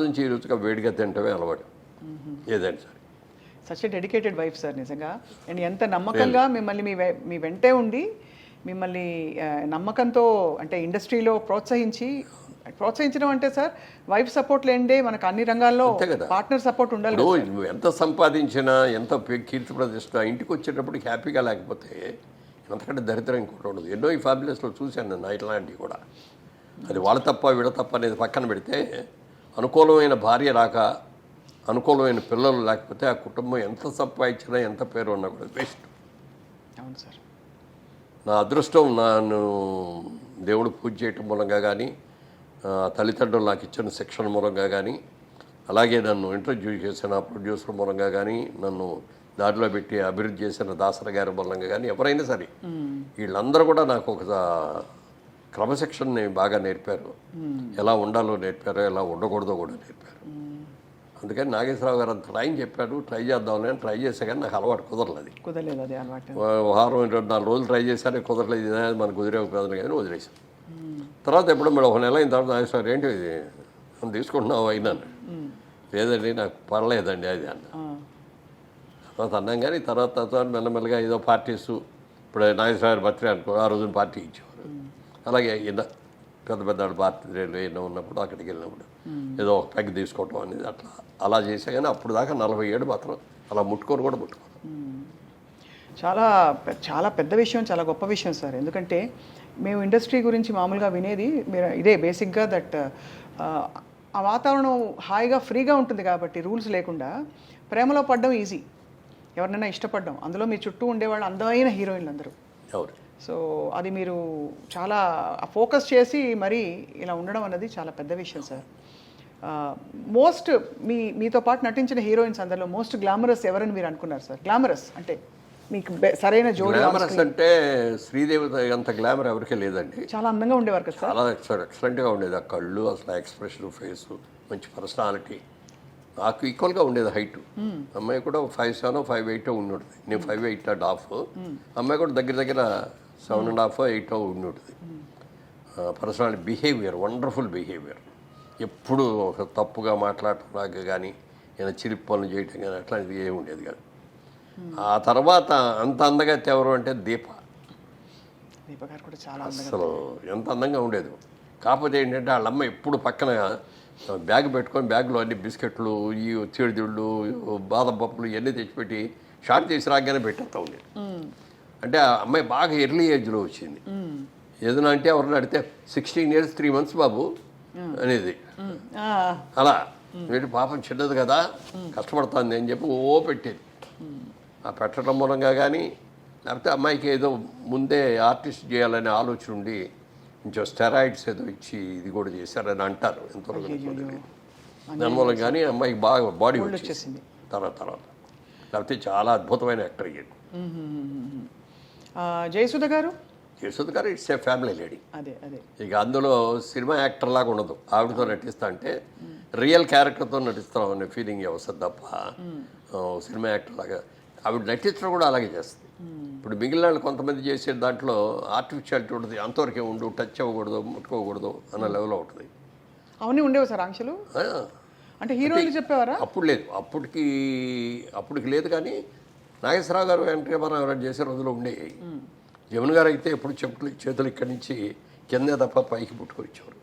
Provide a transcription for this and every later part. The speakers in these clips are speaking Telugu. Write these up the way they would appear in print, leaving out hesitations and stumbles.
రోజు నుంచి ఈ రోజుగా వేడిగా తింటమే అలవాటు ఏదైనా సరే. Such a dedicated wife sir నిజంగా. అండ్ ఎంత నమ్మకంగా మిమ్మల్ని మీ వెంటే ఉండి మిమ్మల్ని నమ్మకంతో అంటే ఇండస్ట్రీలో ప్రోత్సహించడం అంటే సార్ వైఫ్ సపోర్ట్ లేండే మనకు అన్ని రంగాల్లో పార్ట్నర్ సపోర్ట్ ఉండాలి. నువ్వు ఎంత సంపాదించినా ఎంత కీర్తి ప్రతిష్ట ఇంటికి వచ్చేటప్పటికి హ్యాపీగా లేకపోతే అంతకంటే దరిద్రం ఇంకోటి ఉండదు. ఎన్నో ఈ ఫ్యామిలీస్లో చూశాను నేను ఇట్లాంటివి కూడా. అది వాళ్ళ తప్ప వీళ్ళ తప్ప అనేది పక్కన పెడితే అనుకూలమైన భార్య రాక అనుకూలమైన పిల్లలు లేకపోతే ఆ కుటుంబం ఎంత సంపాదించినా ఎంత పేరు ఉన్నా కూడా వేస్ట్. అవును సార్. నా అదృష్టం నన్ను దేవుడు పూజ చేయటం మూలంగా కానీ తల్లిదండ్రులు నాకు ఇచ్చిన శిక్షణ మూలంగా కానీ అలాగే నన్ను ఇంట్రడ్యూస్ చేసిన ప్రొడ్యూసర్ మూలంగా కానీ నన్ను దారిలో పెట్టి అభివృద్ధి చేసిన దాసర గారి మూలంగా కానీ ఎవరైనా సరే వీళ్ళందరూ కూడా నాకు ఒక క్రమశిక్షణని బాగా నేర్పారు. ఎలా ఉండాలో నేర్పారు, ఎలా ఉండకూడదో కూడా నేర్పారు. అందుకని నాగేశ్వరరావు గారు అంత ట్రైన్ చెప్పాడు, ట్రై చేద్దామని అని ట్రై చేసా కానీ నాకు అలవాటు కుదరలేదు. అదే అలవాటు వారం 24 రోజులు ట్రై చేశానే కుదరలేదు. మనకు కుదిరేకపోతుంది కానీ వదిలేసాం. తర్వాత ఎప్పుడు మేడం 1 నెల అయిన తర్వాత నాగేశ్వరరావు ఏంటి ఇది మనం తీసుకుంటున్నావు అయినాను. లేదండి నాకు పర్లేదండి అది అన్న. తర్వాత అన్నాం కానీ తర్వాత మెల్లమెల్లగా ఏదో పార్టీస్ ఇప్పుడు నాగేశ్వరరావు బర్త్డే అనుకో ఆ రోజున పార్టీ ఇచ్చేవారు. అలాగే పెద్ద బర్త్డేలు ఏదో ఉన్నప్పుడు అక్కడికి వెళ్ళినప్పుడు ఏదో ఒక పెగ్ తీసుకోవటం అనేది అలా చేసా కానీ అప్పుడు దాకా 47 మాత్రం అలా ముట్టుకోరు. చాలా చాలా పెద్ద విషయం, చాలా గొప్ప విషయం సార్. ఎందుకంటే మేము ఇండస్ట్రీ గురించి మామూలుగా వినేది ఇదే బేసిక్గా దట్ ఆ వాతావరణం హాయిగా ఫ్రీగా ఉంటుంది కాబట్టి రూల్స్ లేకుండా ప్రేమలో పడడం ఈజీ, ఎవరినైనా ఇష్టపడడం. అందులో మీ చుట్టూ ఉండేవాళ్ళు అందమైన హీరోయిన్లు అందరూ. సో అది మీరు చాలా ఫోకస్ చేసి మరీ ఇలా ఉండడం అన్నది చాలా పెద్ద విషయం సార్. మోస్ట్ మీతో పాటు నటించిన హీరోయిన్స్ అందరిలో మోస్ట్ గ్లామరస్ ఎవరని మీరు అనుకున్నారు సార్? గ్లామరస్ అంటే మీకు సరైన జోడి. గ్లామరస్ అంటే శ్రీదేవి అంత గ్లామర్ ఎవరికీ లేదండి. చాలా అందంగా ఉండేవారు కదా సార్. చాలా ఎక్సలెంట్గా ఉండేది. ఆ కళ్ళు అసలు ఎక్స్ప్రెషన్, ఫేస్, మంచి పర్సనాలిటీ. నాకు ఈక్వల్గా ఉండేది హైట్. అమ్మాయి కూడా 5'7" 5'8" ఉండి ఉంటుంది. నేను 5'8" హాఫ్. అమ్మాయి కూడా దగ్గర 7.5 8 ఉండి ఉంటుంది. Personality, behaviour, wonderful behaviour. ఎప్పుడు ఒక తప్పుగా మాట్లాడటం కానీ ఏదైనా చిలిపి పనులు చేయటం కానీ అట్లాంటిది ఏమి ఉండేది కాదు. ఆ తర్వాత అంత అందగా ఎవరు అంటే దీప గారు కూడా చాలా అసలు ఎంత అందంగా ఉండేది. కాకపోతే ఏంటంటే వాళ్ళ అమ్మ ఎప్పుడు పక్కన బ్యాగ్ పెట్టుకొని బ్యాగ్లో అన్ని బిస్కెట్లు, ఈ చీడిదిళ్ళు, బాదం పప్పులు ఇవన్నీ తెచ్చిపెట్టి షార్ట్ చేసి రాగానే పెట్టేస్తా ఉండేది. అంటే ఆ అమ్మాయి బాగా ఎర్లీ ఏజ్లో వచ్చింది. ఏదైనా అంటే ఎవరిని అడిగితే 16 years 3 months బాబు అనేది. అలా వీటి పాపం చిన్నది కదా కష్టపడుతుంది అని చెప్పి పెట్టేది. ఆ పెట్టడం మూలంగా కానీ లేకపోతే అమ్మాయికి ఏదో ముందే ఆర్టిస్ట్ చేయాలనే ఆలోచన ఉండి కొంచెం స్టెరాయిడ్స్ ఏదో ఇచ్చి ఇది కూడా చేశారని అంటారు. ఎంతవరకు తెలియదు. దానివల్ల కానీ అమ్మాయికి బాగా బాడీ వచ్చేసింది తర్వాత లేకపోతే చాలా అద్భుతమైన యాక్టర్ అయ్యాడు. జయసుధ గారు ఇట్స్ ఏ ఫ్యామిలీ లేడీ. అదే ఇక అందులో సినిమా యాక్టర్ లాగా ఉండదు. ఆవిడతో నటిస్తా అంటే రియల్ క్యారెక్టర్తో నటిస్తాం అనే ఫీలింగ్ వస్తుంది తప్ప సినిమా యాక్టర్ లాగా ఆవిడ నటించడం కూడా అలాగే చేస్తుంది. ఇప్పుడు మిగిలిన వాళ్ళు కొంతమంది చేసే దాంట్లో ఆర్టిఫిషియాలిటీ ఉంటుంది. అంతవరకే ఉండు, టచ్ అవ్వకూడదు, ముట్టుకోకూడదు అన్న లెవెల్లో ఉంటుంది. అవన్నీ ఉండేవి సార్ ఆంక్షలు. అంటే హీరోయిన్ చెప్పేవారా? అప్పుడు లేదు, అప్పటికి లేదు. కానీ నాగేశ్వరరావు గారు వెంకటరామారావు ఎవరైనా చేసే రోజులు ఉండేవి. జమున గారు అయితే ఎప్పుడు చేతులు ఇక్కడి నుంచి కిందే తప్ప పైకి పుట్టుకొని ఇచ్చేవారు.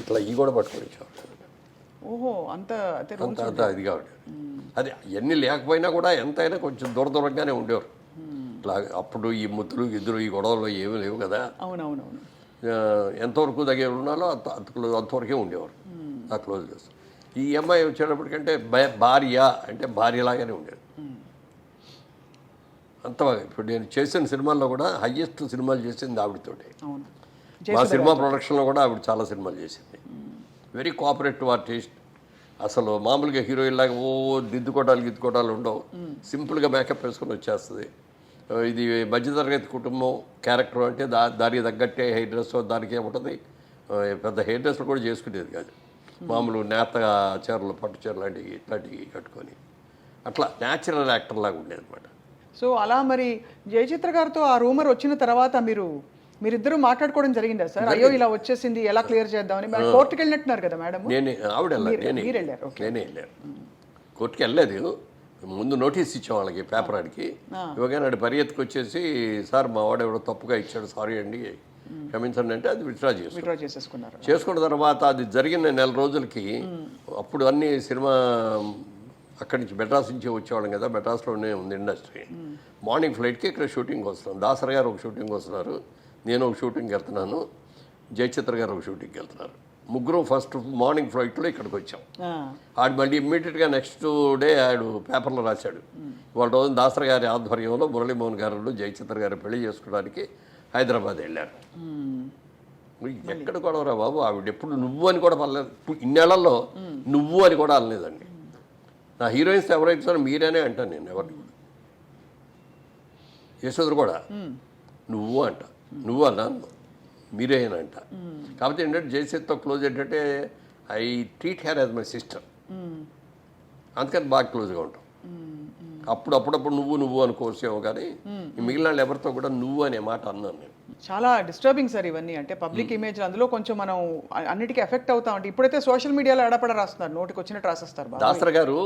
ఇట్లా ఈ కూడా పట్టుకొని ఇచ్చేవారు. ఓహో, అంత ఇదిగా ఉండేది. అది ఎన్ని లేకపోయినా కూడా ఎంతైనా కొంచెం దూరంగానే ఉండేవారు. ఇట్లా అప్పుడు ఈ ముద్దులు గిద్దులు ఈ గొడవలు ఏమీ లేవు కదా. అవునవునవును. ఎంతవరకు దగ్గర ఉన్నాలో అంతవరకే ఉండేవారు. ఆ క్లోజ్ చేస్తారు. ఈ అమ్మాయి వచ్చేటప్పటికంటే భార్య అంటే భార్యలాగానే ఉండేది. అంత ఇప్పుడు నేను చేసిన సినిమాల్లో కూడా హయ్యెస్ట్ సినిమాలు చేసింది ఆవిడతోటే. మా సినిమా ప్రొడక్షన్లో కూడా ఆవిడ చాలా సినిమాలు చేసింది. Very cooperative artist. అసలు మామూలుగా హీరోయిన్ లాగా గిద్దుకోటాలు ఉండవు. సింపుల్గా మేకప్ వేసుకొని వచ్చేస్తుంది. ఇది మధ్యతరగతి కుటుంబం క్యారెక్టర్ అంటే దానికి తగ్గట్టే హెయిర్ డ్రెస్ దానికి ఏముంటుంది. పెద్ద హెయిర్ డ్రెస్లు కూడా చేసుకునేది కాదు. మామూలు నేత చీరలు, పట్టు చీరలు లాంటివి ఇట్లాంటివి కట్టుకొని అట్లా న్యాచురల్ యాక్టర్ లాగా ఉండేది అనమాట. సో అలా మరి జయచిత్ర గారితో ఆ రూమర్ వచ్చిన తర్వాత మీరు మీరిద్దరూ మాట్లాడుకోవడం జరిగిందా సార్? అయ్యో ఇలా వచ్చేసింది, ఎలా క్లియర్ చేద్దామని. కోర్టుకి వెళ్ళినట్టున్నారు కదా మేడం? నేనే ఆవిడ మీరు వెళ్ళారు, ఓకే. నేనే వెళ్ళాను. కోర్టుకి వెళ్ళలేదు, ముందు నోటీస్ ఇచ్చాం వాళ్ళకి, పేపర్ ఆడికి. ఇవ్వగానే ఆడు పరిగెత్తుకు వచ్చేసి, సార్ మా వాడు ఎవడో తప్పుగా ఇచ్చాడు, సారీ అండి క్షమించండి అంటే అది విత్డ్రా చేసుకున్నారు. చేసుకున్న తర్వాత అది జరిగిన నెల రోజులకి అప్పుడు అన్ని సినిమా అక్కడి నుంచి మెడ్రాస్ నుంచి వచ్చేవాళ్ళం కదా, మెడ్రాస్లోనే ఉంది ఇండస్ట్రీ. మార్నింగ్ ఫ్లైట్కి ఇక్కడ షూటింగ్ వస్తున్నాం. దాసరి గారు ఒక షూటింగ్ వస్తున్నారు, నేను ఒక షూటింగ్కి వెళ్తున్నాను, జయచిత్ర గారు ఒక షూటింగ్కి వెళ్తున్నారు. ముగ్గురు ఫస్ట్ మార్నింగ్ ఫ్లైట్లో ఇక్కడికి వచ్చాం. ఆడు మళ్ళీ ఇమ్మీడియట్గా నెక్స్ట్ డే ఆడు పేపర్లో రాశాడు, వాళ్ళ రోజు దాసరి గారి ఆధ్వర్యంలో మురళీమోహన్ గారు జయచిత్ర గారు పెళ్లి చేసుకోవడానికి హైదరాబాద్ వెళ్ళారు. ఎక్కడ కూడా బాబు, ఆవిడ ఎప్పుడు నువ్వు అని కూడా పర్లేదు. ఇన్నేళ్లలో నువ్వు అని కూడా అనలేదండి. నా హీరోయిన్స్ ఎవరైతే సార్ మీరేనే అంటాను నేను, ఎవరిని కూడా. యశోదరు కూడా నువ్వు అంట, నువ్వు అన్నా మీరే అని అంట. కాకపోతే ఏంటంటే జయసేత్తో క్లోజ్ ఏంటంటే I treat her as my sister, అందుకని బాగా క్లోజ్గా ఉంటాం. అప్పుడప్పుడు నువ్వు అని కోర్సేమో కానీ మిగిలిన వాళ్ళు ఎవరితో కూడా నువ్వు అనే మాట అన్నాను నేను. చాలా డిస్టర్బింగ్ సార్ ఇవన్నీ. అంటే పబ్లిక్ ఇమేజ్ అందులో కొంచెం మనం అన్నిటికీ ఎఫెక్ట్ అవుతా ఉంటే, ఇప్పుడైతే సోషల్ మీడియాలో ఎడపడ రాస్తున్నారు, నోటికి వచ్చినట్టు రాసేస్తారు. దాసరి గారు